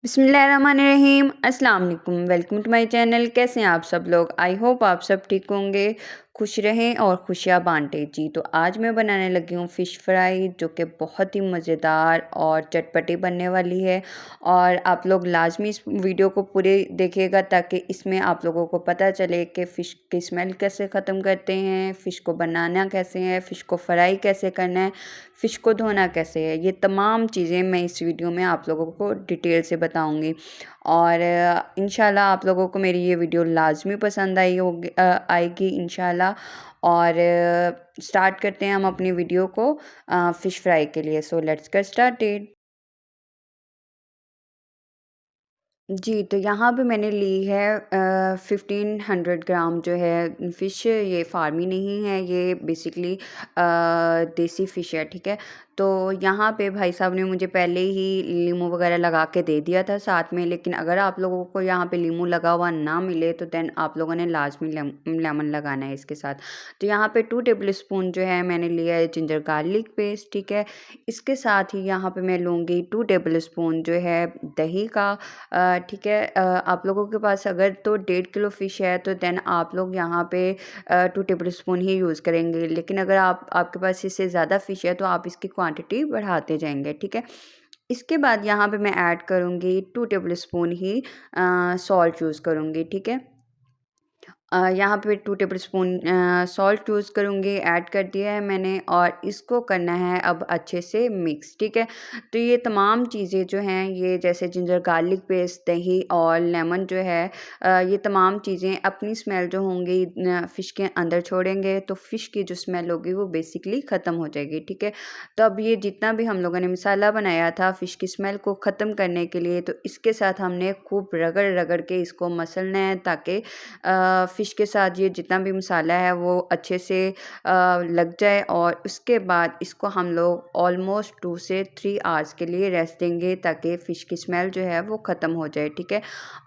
बिस्मिल्लाहिर्रहमानिर्रहीम अस्सलाम वालेकुम। Welcome to my channel. कैसे हैं आप सब लोग? आई होप आप सब ठीक होंगे, खुश रहें और खुशियाँ बांटें। जी तो आज मैं बनाने लगी हूँ फ़िश फ्राई, जो कि बहुत ही मज़ेदार और चटपटी बनने वाली है। और आप लोग लाजमी इस वीडियो को पूरे देखिएगा ताकि इसमें आप लोगों को पता चले कि फ़िश की स्मेल कैसे ख़त्म करते हैं, फ़िश को बनाना कैसे है, फ़िश को फ्राई कैसे करना है, फ़िश को धोना कैसे है। ये तमाम चीज़ें मैं इस वीडियो में आप लोगों को डिटेल से बताऊंगी। और इंशाल्लाह आप लोगों को मेरी ये वीडियो लाजमी पसंद आएगी इंशाल्लाह। और स्टार्ट करते हैं हम अपनी वीडियो को फ़िश फ्राई के लिए। So let's get started. जी, तो यहाँ पे मैंने ली है 1500 ग्राम जो है फ़िश। ये फ़ार्मी नहीं है, ये बेसिकली देसी फ़िश है, ठीक है। तो यहाँ पे भाई साहब ने मुझे पहले ही लीमू वगैरह लगा के दे दिया था साथ में, लेकिन अगर आप लोगों को यहाँ पे लीमू लगा हुआ ना मिले तो देन आप लोगों ने लाजमी लेमन लगाना है इसके साथ। तो यहाँ पे 2 टेबल स्पून जो है मैंने लिया है जिंजर गार्लिक पेस्ट, ठीक है। इसके साथ ही यहाँ पे मैं लूँगी 2 टेबल स्पून जो है दही का, ठीक है। आप लोगों के पास अगर तो 1.5 किलो फ़िश है तो देन आप लोग यहाँ पे 2 टेबल स्पून ही यूज़ करेंगे, लेकिन अगर आपके पास इससे ज़्यादा फ़िश है तो आप इसकी क्वांटिटी बढ़ाते जाएंगे, ठीक है। इसके बाद यहाँ पे मैं ऐड करूँगी 2 टेबल स्पून ही सॉल्ट यूज़ करूँगी, ठीक है। यहाँ पे 2 टेबल स्पून सॉल्ट यूज़ करूँगी, ऐड कर दिया है मैंने। और इसको करना है अब अच्छे से मिक्स, ठीक है। तो ये तमाम चीज़ें जो हैं, ये जैसे जिंजर गार्लिक पेस्ट, दही और लेमन जो है, ये तमाम चीज़ें अपनी स्मेल जो होंगी फ़िश के अंदर छोड़ेंगे तो फ़िश की जो स्मेल होगी वो बेसिकली ख़त्म हो जाएगी, ठीक है। तो अब ये जितना भी हम लोगों ने मसाला बनाया था फ़िश की स्मेल को ख़त्म करने के लिए, तो इसके साथ हमने खूब रगड़ रगड़ के इसको मसलना है ताकि फ़िश के साथ ये जितना भी मसाला है वो अच्छे से लग जाए। और उसके बाद इसको हम लोग ऑलमोस्ट 2 से 3 आवर्स के लिए रेस्ट देंगे ताकि फ़िश की स्मेल जो है वो ख़त्म हो जाए, ठीक है।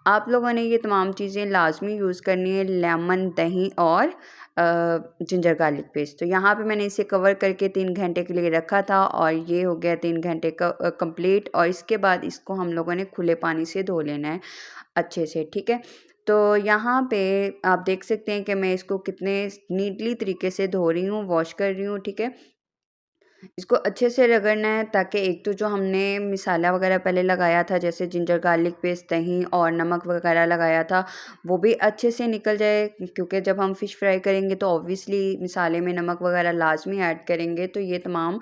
आप लोगों ने ये तमाम चीज़ें लाजमी यूज़ करनी है, लेमन, दही और जिंजर गार्लिक पेस्ट। तो यहाँ पे मैंने इसे कवर करके 3 घंटे के लिए रखा था और ये हो गया 3 घंटे का कंप्लीट। और इसके बाद इसको हम लोगों ने खुले पानी से धो लेना है अच्छे से, ठीक है। तो यहाँ पे आप देख सकते हैं कि मैं इसको कितने नीटली तरीके से धो रही हूँ, वॉश कर रही हूँ, ठीक है। इसको अच्छे से रगड़ना है ताकि एक तो जो हमने मसाला वगैरह पहले लगाया था जैसे जिंजर गार्लिक पेस्ट, दही और नमक वगैरह लगाया था, वो भी अच्छे से निकल जाए। क्योंकि जब हम फ़िश फ्राई करेंगे तो ऑब्वियसली मसाले में नमक वगैरह लाजमी ऐड करेंगे, तो ये तमाम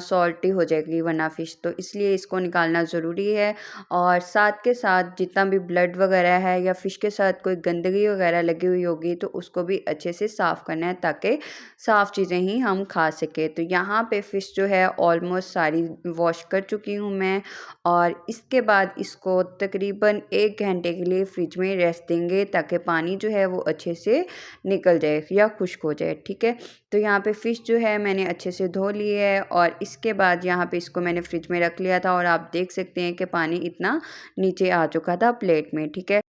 सॉल्टी हो जाएगी वरना फ़िश, तो इसलिए इसको निकालना ज़रूरी है। और साथ के साथ जितना भी ब्लड वगैरह है या फ़िश के साथ कोई गंदगी वगैरह लगी हुई होगी तो उसको भी अच्छे से साफ़ करना है ताकि साफ़ चीज़ें ही हम खा सकें। तो यहाँ पे फ़िश जो है ऑलमोस्ट सारी वॉश कर चुकी हूँ मैं। और इसके बाद इसको तकरीबन 1 घंटे के लिए फ्रिज में रेस्ट देंगे ताकि पानी जो है वो अच्छे से निकल जाए या खुश्क हो जाए, ठीक है। तो यहाँ पे फ़िश जो है मैंने अच्छे से धो ली है और इसके बाद यहाँ पे इसको मैंने फ्रिज में रख लिया था और आप देख सकते हैं कि पानी इतना नीचे आ चुका था प्लेट में, ठीक है।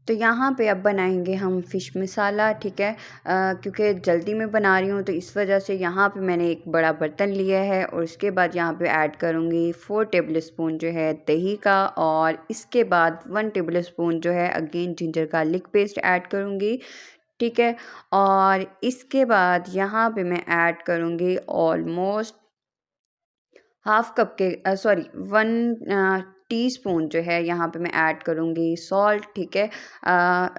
तो यहाँ पे अब बनाएंगे हम फ़िश मसाला, ठीक है। क्योंकि जल्दी में बना रही हूँ तो इस वजह से यहाँ पे मैंने एक बड़ा बर्तन लिया है और उसके बाद यहाँ पे ऐड करूँगी 4 टेबल स्पून जो है दही का। और इसके बाद 1 टेबल स्पून जो है again ginger garlic paste add करूँगी, ठीक है। और इसके बाद यहाँ पे मैं ऐड करूँगी ऑलमोस्ट हाफ कप के सॉरी 1 टीस्पून जो है यहाँ पे मैं ऐड करूँगी सॉल्ट, ठीक है।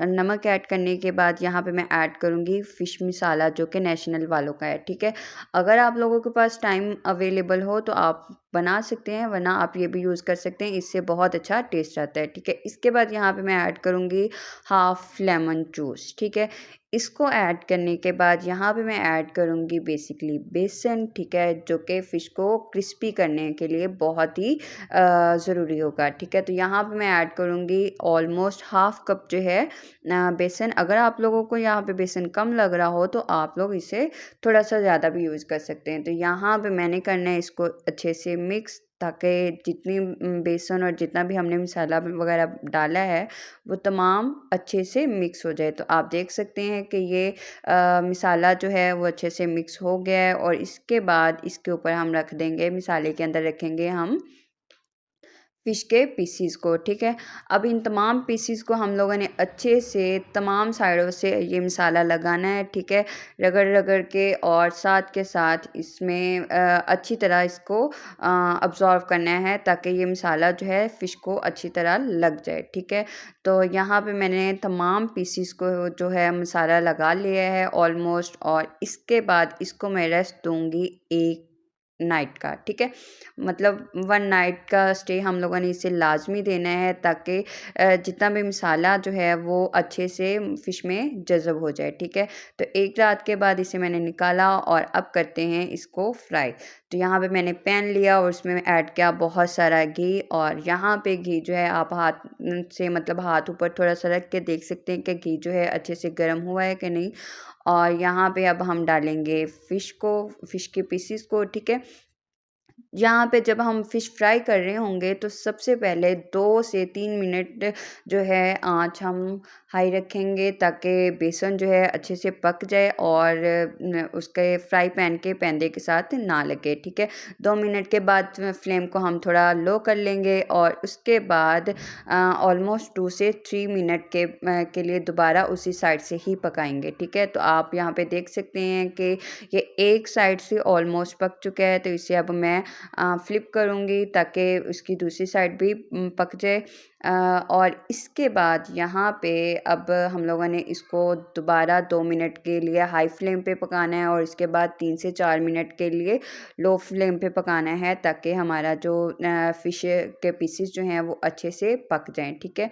नमक ऐड करने के बाद यहाँ पे मैं ऐड करूँगी फ़िश मसाला जो कि नेशनल वालों का है, ठीक है। अगर आप लोगों के पास टाइम अवेलेबल हो तो आप बना सकते हैं, वरना आप ये भी यूज़ कर सकते हैं, इससे बहुत अच्छा टेस्ट आता है, ठीक है। इसके बाद यहाँ पे मैं ऐड करूँगी हाफ लेमन जूस, ठीक है। इसको ऐड करने के बाद यहाँ पे मैं ऐड करूँगी बेसिकली बेसन, ठीक है, जो कि फ़िश को क्रिस्पी करने के लिए बहुत ही ज़रूरी होगा, ठीक है। तो यहाँ पे मैं ऐड करूँगी ऑलमोस्ट हाफ कप जो है बेसन। अगर आप लोगों को यहाँ पे बेसन कम लग रहा हो तो आप लोग इसे थोड़ा सा ज़्यादा भी यूज़ कर सकते हैं। तो यहाँ पे मैंने करना है इसको अच्छे से मिक्स ताकि जितनी बेसन और जितना भी हमने मसाला वगैरह डाला है वो तमाम अच्छे से मिक्स हो जाए। तो आप देख सकते हैं कि ये मसाला जो है वो अच्छे से मिक्स हो गया है। और इसके बाद इसके ऊपर हम रख देंगे, मसाले के अंदर रखेंगे हम फ़िश के पीसीज़ को, ठीक है। अब इन तमाम पीसीज़ को हम लोगों ने अच्छे से तमाम साइडों से ये मसाला लगाना है, ठीक है। रगड़-रगड़ के और साथ के साथ इसमें अच्छी तरह इसको अब्ज़ॉर्ब करना है ताकि ये मसाला जो है फ़िश को अच्छी तरह लग जाए, ठीक है। तो यहाँ पे मैंने तमाम पीसीज़ को जो है मसाला लगा लिया है ऑलमोस्ट, और इसके बाद इसको मैं रेस्ट दूँगी 1 नाइट का, ठीक है। मतलब 1 नाइट का स्टे हम लोगों ने इसे लाज़मी देना है ताकि जितना भी मसाला जो है वो अच्छे से फ़िश में जज़ब हो जाए, ठीक है। तो 1 रात के बाद इसे मैंने निकाला और अब करते हैं इसको फ्राई। तो यहाँ पे मैंने पैन लिया और उसमें ऐड किया बहुत सारा घी, और यहाँ पे घी जो है आप हाथ से मतलब हाथ ऊपर थोड़ा-सा रख के देख सकते हैं कि घी जो है अच्छे से गर्म हुआ है कि नहीं। और यहाँ पे अब हम डालेंगे फ़िश के पीसेस को, ठीक है। यहाँ पे जब हम फ़िश फ्राई कर रहे होंगे तो सबसे पहले 2 से 3 मिनट जो है आँच हम हाई रखेंगे ताकि बेसन जो है अच्छे से पक जाए और उसके फ्राई पैन के पैंदे के साथ ना लगे, ठीक है। 2 मिनट के बाद फ्लेम को हम थोड़ा लो कर लेंगे और उसके बाद ऑलमोस्ट 2 से 3 मिनट के लिए दोबारा उसी साइड से ही पकाएँगे, ठीक है। तो आप यहाँ पे देख सकते हैं कि ये एक साइड से ऑलमोस्ट पक चुका है, तो इसे अब मैं फ्लिप करूँगी ताकि उसकी दूसरी साइड भी पक जाए। और इसके बाद यहाँ पे अब हम लोगों ने इसको दोबारा 2 मिनट के लिए हाई फ्लेम पे पकाना है और इसके बाद 3 से 4 मिनट के लिए लो फ्लेम पे पकाना है ताकि हमारा जो फ़िश के पीसेस जो हैं वो अच्छे से पक जाएँ, ठीक है।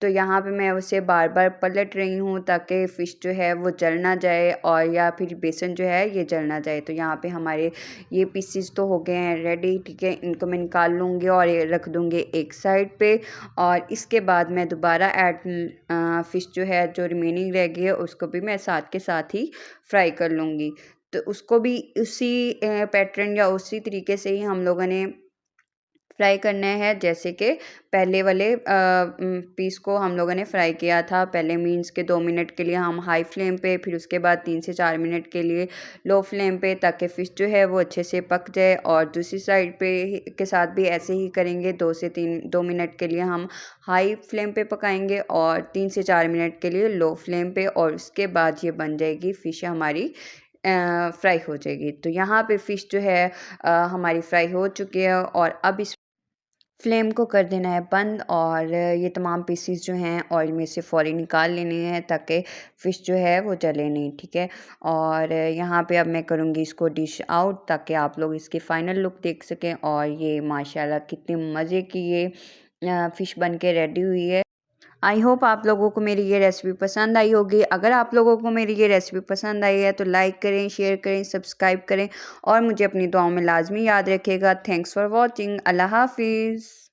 तो यहाँ पे मैं उसे बार-बार पलट रही हूँ ताकि फ़िश जो है वो जल ना जाए और या फिर बेसन जो है ये जल ना जाए। तो यहाँ पे हमारे ये पीसेस तो हो गए हैं रेडी, ठीक है। इनको मैं निकाल लूँगी और ये रख दूँगी एक साइड पे, और इसके बाद मैं दोबारा फ़िश जो है जो रिमेनिंग रह गई है उसको भी मैं साथ के साथ ही फ्राई कर लूँगी। तो उसको भी उसी पैटर्न या उसी तरीके से ही हम लोगों ने फ्राई करना है जैसे कि पहले वाले पीस को हम लोगों ने फ्राई किया था। पहले मीन्स के 2 मिनट के लिए हम हाई फ्लेम पे, फिर उसके बाद 3 से 4 मिनट के लिए लो फ्लेम पे ताकि फ़िश जो है वो अच्छे से पक जाए, और दूसरी साइड पे के साथ भी ऐसे ही करेंगे। 2 मिनट के लिए हम हाई फ्लेम पे पकाएंगे और 3 से 4 मिनट के लिए लो फ्लेम पे, और उसके बाद ये बन जाएगी फ़िश हमारी फ्राई हो जाएगी। तो यहाँ पे फ़िश जो है हमारी फ्राई हो चुकी है, और अब इस फ्लेम को कर देना है बंद, और ये तमाम पीसेस जो हैं ऑयल में से फ़ौरी निकाल लेने हैं ताकि फ़िश जो है वो जले नहीं, ठीक है। और यहाँ पे अब मैं करूँगी इसको डिश आउट ताकि आप लोग इसकी फ़ाइनल लुक देख सकें, और ये माशाल्लाह कितने मज़े की ये फ़िश बन के रेडी हुई है। आई होप आप लोगों को मेरी ये रेसिपी पसंद आई होगी। अगर आप लोगों को मेरी ये रेसिपी पसंद आई है तो लाइक करें, शेयर करें, सब्सक्राइब करें और मुझे अपनी दुआओं में लाज़मी याद रखिएगा। Thanks for watching. अल्लाह हाफ़िज़।